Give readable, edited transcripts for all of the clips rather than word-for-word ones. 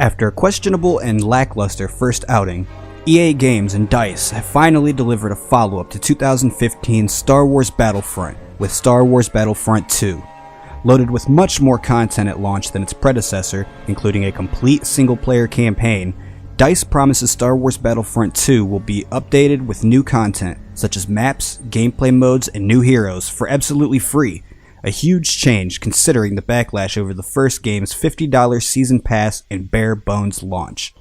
After a questionable and lackluster first outing, EA Games and DICE have finally delivered a follow-up to 2015's Star Wars Battlefront with Star Wars Battlefront II. Loaded with much more content at launch than its predecessor, including a complete single-player campaign, DICE promises Star Wars Battlefront 2 will be updated with new content, such as maps, gameplay modes, and new heroes, for absolutely free. A huge change considering the backlash over the first game's $50 season pass and bare bones launch.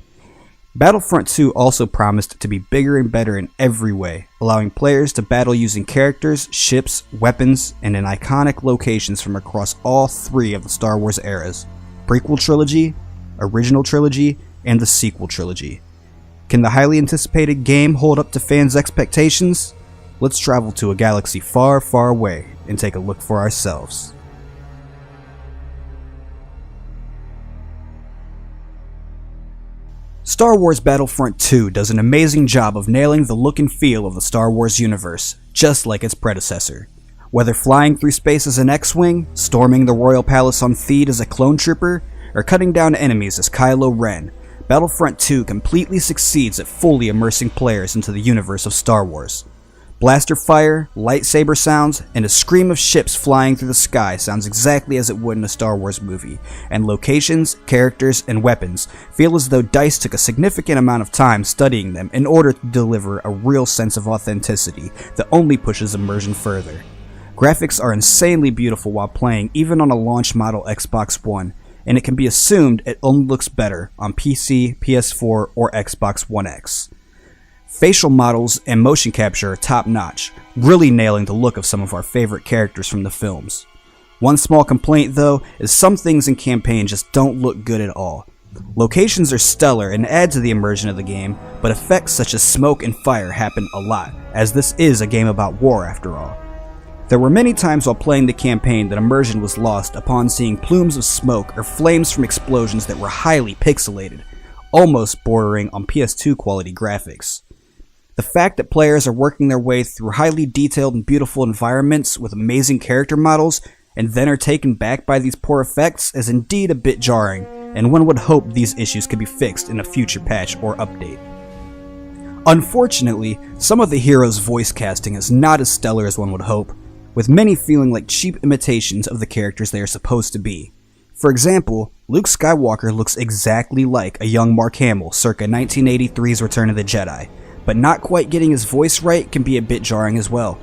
Battlefront 2 also promised to be bigger and better in every way, allowing players to battle using characters, ships, weapons, and in iconic locations from across all three of the Star Wars eras: prequel trilogy, original trilogy, and the sequel trilogy. Can the highly anticipated game hold up to fans' expectations? Let's travel to a galaxy far, far away and take a look for ourselves. Star Wars Battlefront 2 does an amazing job of nailing the look and feel of the Star Wars universe, just like its predecessor. Whether flying through space as an X-Wing, storming the Royal Palace on Theed as a clone trooper, or cutting down enemies as Kylo Ren, Battlefront 2 completely succeeds at fully immersing players into the universe of Star Wars. Blaster fire, lightsaber sounds, and a scream of ships flying through the sky sounds exactly as it would in a Star Wars movie, and locations, characters, and weapons feel as though DICE took a significant amount of time studying them in order to deliver a real sense of authenticity that only pushes immersion further. Graphics are insanely beautiful while playing even on a launch model Xbox One, and it can be assumed it only looks better on PC, PS4, or Xbox One X. Facial models and motion capture are top-notch, really nailing the look of some of our favorite characters from the films. One small complaint, though, is some things in campaign just don't look good at all. Locations are stellar and add to the immersion of the game, but effects such as smoke and fire happen a lot, as this is a game about war after all. There were many times while playing the campaign that immersion was lost upon seeing plumes of smoke or flames from explosions that were highly pixelated, almost bordering on PS2 quality graphics. The fact that players are working their way through highly detailed and beautiful environments with amazing character models and then are taken back by these poor effects is indeed a bit jarring, and one would hope these issues could be fixed in a future patch or update. Unfortunately, some of the heroes' voice casting is not as stellar as one would hope, with many feeling like cheap imitations of the characters they are supposed to be. For example, Luke Skywalker looks exactly like a young Mark Hamill circa 1983's Return of the Jedi, but not quite getting his voice right can be a bit jarring as well.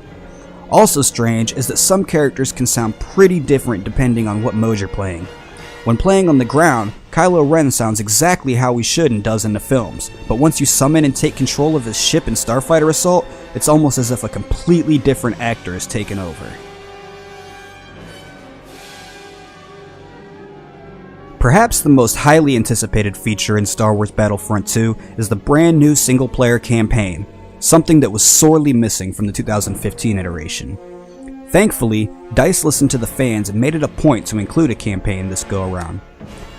Also strange is that some characters can sound pretty different depending on what mode you're playing. When playing on the ground, Kylo Ren sounds exactly how he should and does in the films, but once you summon and take control of his ship in Starfighter Assault, it's almost as if a completely different actor has taken over. Perhaps the most highly anticipated feature in Star Wars Battlefront 2 is the brand new single-player campaign, something that was sorely missing from the 2015 iteration. Thankfully, DICE listened to the fans and made it a point to include a campaign this go-around.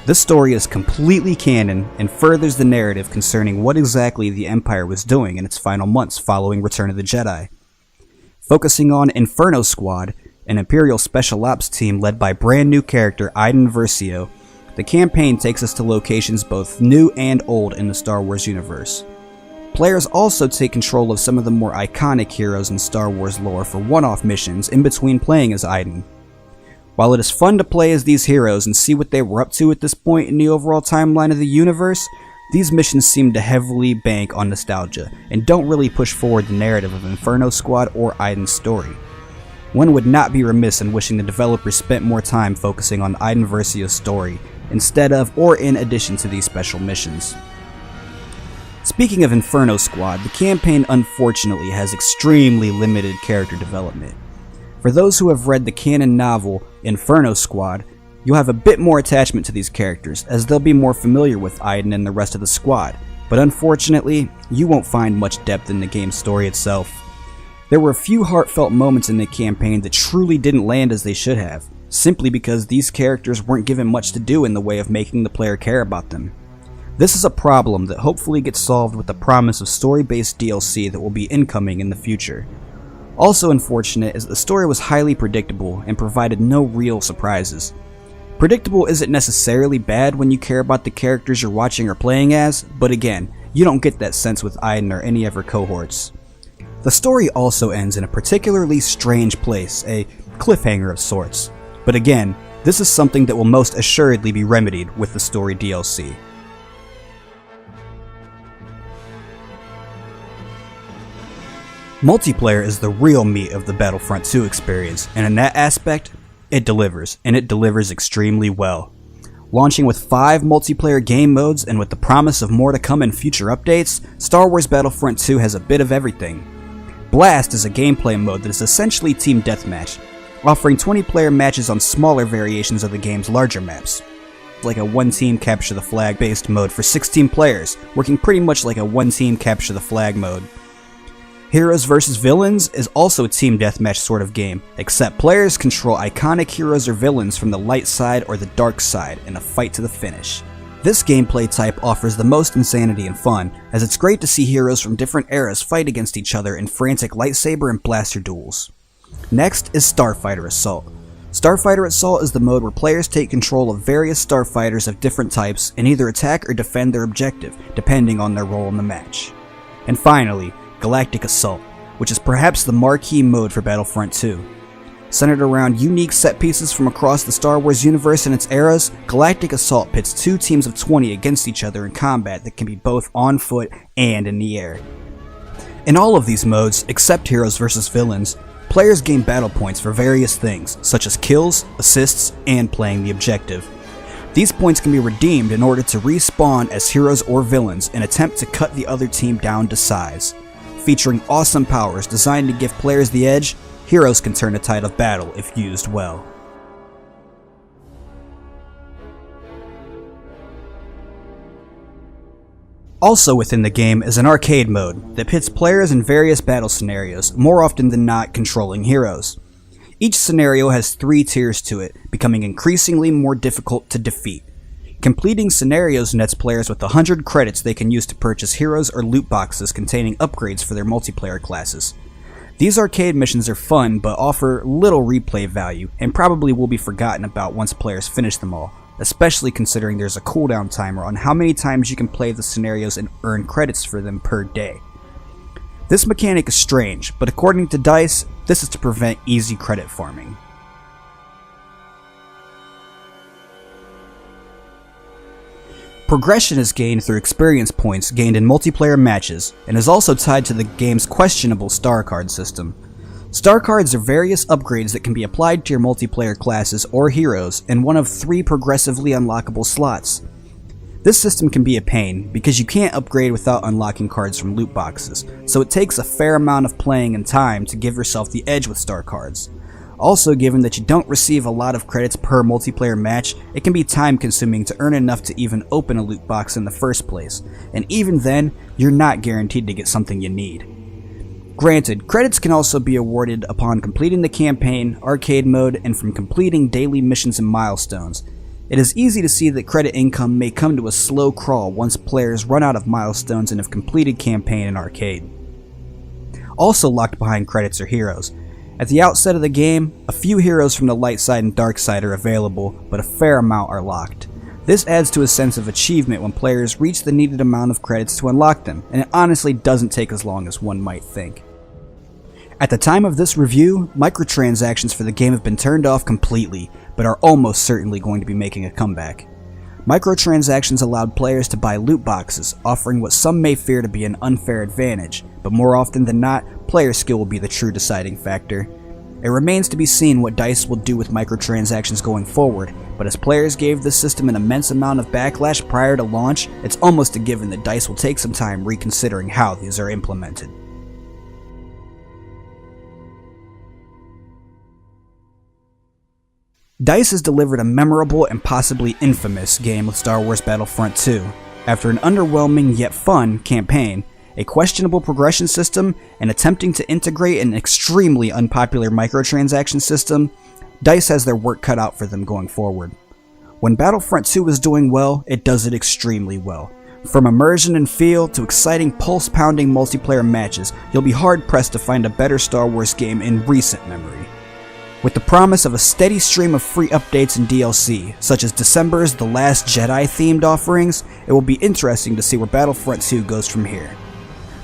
This story is completely canon and furthers the narrative concerning what exactly the Empire was doing in its final months following Return of the Jedi. Focusing on Inferno Squad, an Imperial Special Ops team led by brand new character Iden Versio, the campaign takes us to locations both new and old in the Star Wars universe. Players also take control of some of the more iconic heroes in Star Wars lore for one-off missions in between playing as Iden. While it is fun to play as these heroes and see what they were up to at this point in the overall timeline of the universe, these missions seem to heavily bank on nostalgia and don't really push forward the narrative of Inferno Squad or Iden's story. One would not be remiss in wishing the developers spent more time focusing on Iden Versio's story instead of or in addition to these special missions. Speaking of Inferno Squad, the campaign unfortunately has extremely limited character development. For those who have read the canon novel Inferno Squad, you'll have a bit more attachment to these characters as they'll be more familiar with Iden and the rest of the squad, but unfortunately, you won't find much depth in the game's story itself. There were a few heartfelt moments in the campaign that truly didn't land as they should have, simply because these characters weren't given much to do in the way of making the player care about them. This is a problem that hopefully gets solved with the promise of story-based DLC that will be incoming in the future. Also unfortunate is that the story was highly predictable and provided no real surprises. Predictable isn't necessarily bad when you care about the characters you're watching or playing as, but again, you don't get that sense with Aiden or any of her cohorts. The story also ends in a particularly strange place, a cliffhanger of sorts. But again, this is something that will most assuredly be remedied with the story DLC. Multiplayer is the real meat of the Battlefront 2 experience, and in that aspect, it delivers, and it delivers extremely well. Launching with 5 multiplayer game modes and with the promise of more to come in future updates, Star Wars Battlefront 2 has a bit of everything. Blast is a gameplay mode that is essentially team deathmatch, offering 20-player matches on smaller variations of the game's larger maps. Like a one-team capture the flag based mode for 16 players, working pretty much like a one-team capture the flag mode. Heroes vs. Villains is also a team deathmatch sort of game, except players control iconic heroes or villains from the light side or the dark side in a fight to the finish. This gameplay type offers the most insanity and fun, as it's great to see heroes from different eras fight against each other in frantic lightsaber and blaster duels. Next is Starfighter Assault. Starfighter Assault is the mode where players take control of various starfighters of different types and either attack or defend their objective, depending on their role in the match. And finally, Galactic Assault, which is perhaps the marquee mode for Battlefront 2. Centered around unique set pieces from across the Star Wars universe and its eras, Galactic Assault pits 2 teams of 20 against each other in combat that can be both on foot and in the air. In all of these modes, except Heroes vs. Villains, players gain battle points for various things, such as kills, assists, and playing the objective. These points can be redeemed in order to respawn as heroes or villains and attempt to cut the other team down to size. Featuring awesome powers designed to give players the edge, heroes can turn the tide of battle if used well. Also within the game is an arcade mode that pits players in various battle scenarios, more often than not controlling heroes. Each scenario has 3 tiers to it, becoming increasingly more difficult to defeat. Completing scenarios nets players with 100 credits they can use to purchase heroes or loot boxes containing upgrades for their multiplayer classes. These arcade missions are fun but offer little replay value and probably will be forgotten about once players finish them all, especially considering there's a cooldown timer on how many times you can play the scenarios and earn credits for them per day. This mechanic is strange, but according to DICE, this is to prevent easy credit farming. Progression is gained through experience points gained in multiplayer matches, and is also tied to the game's questionable star card system. Star cards are various upgrades that can be applied to your multiplayer classes or heroes in one of 3 progressively unlockable slots. This system can be a pain, because you can't upgrade without unlocking cards from loot boxes, so it takes a fair amount of playing and time to give yourself the edge with star cards. Also, given that you don't receive a lot of credits per multiplayer match, it can be time consuming to earn enough to even open a loot box in the first place, and even then, you're not guaranteed to get something you need. Granted, credits can also be awarded upon completing the campaign, arcade mode, and from completing daily missions and milestones. It is easy to see that credit income may come to a slow crawl once players run out of milestones and have completed campaign and arcade. Also locked behind credits are heroes. At the outset of the game, a few heroes from the light side and dark side are available, but a fair amount are locked. This adds to a sense of achievement when players reach the needed amount of credits to unlock them, and it honestly doesn't take as long as one might think. At the time of this review, microtransactions for the game have been turned off completely, but are almost certainly going to be making a comeback. Microtransactions allowed players to buy loot boxes, offering what some may fear to be an unfair advantage, but more often than not, player skill will be the true deciding factor. It remains to be seen what DICE will do with microtransactions going forward, but as players gave this system an immense amount of backlash prior to launch, it's almost a given that DICE will take some time reconsidering how these are implemented. DICE has delivered a memorable and possibly infamous game with Star Wars Battlefront II. After an underwhelming yet fun campaign, a questionable progression system, and attempting to integrate an extremely unpopular microtransaction system, DICE has their work cut out for them going forward. When Battlefront 2 is doing well, it does it extremely well. From immersion and feel to exciting pulse-pounding multiplayer matches, you'll be hard-pressed to find a better Star Wars game in recent memory. With the promise of a steady stream of free updates and DLC, such as December's The Last Jedi themed offerings, it will be interesting to see where Battlefront 2 goes from here.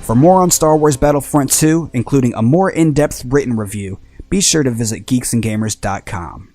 For more on Star Wars Battlefront 2, including a more in-depth written review, be sure to visit geeksandgamers.com.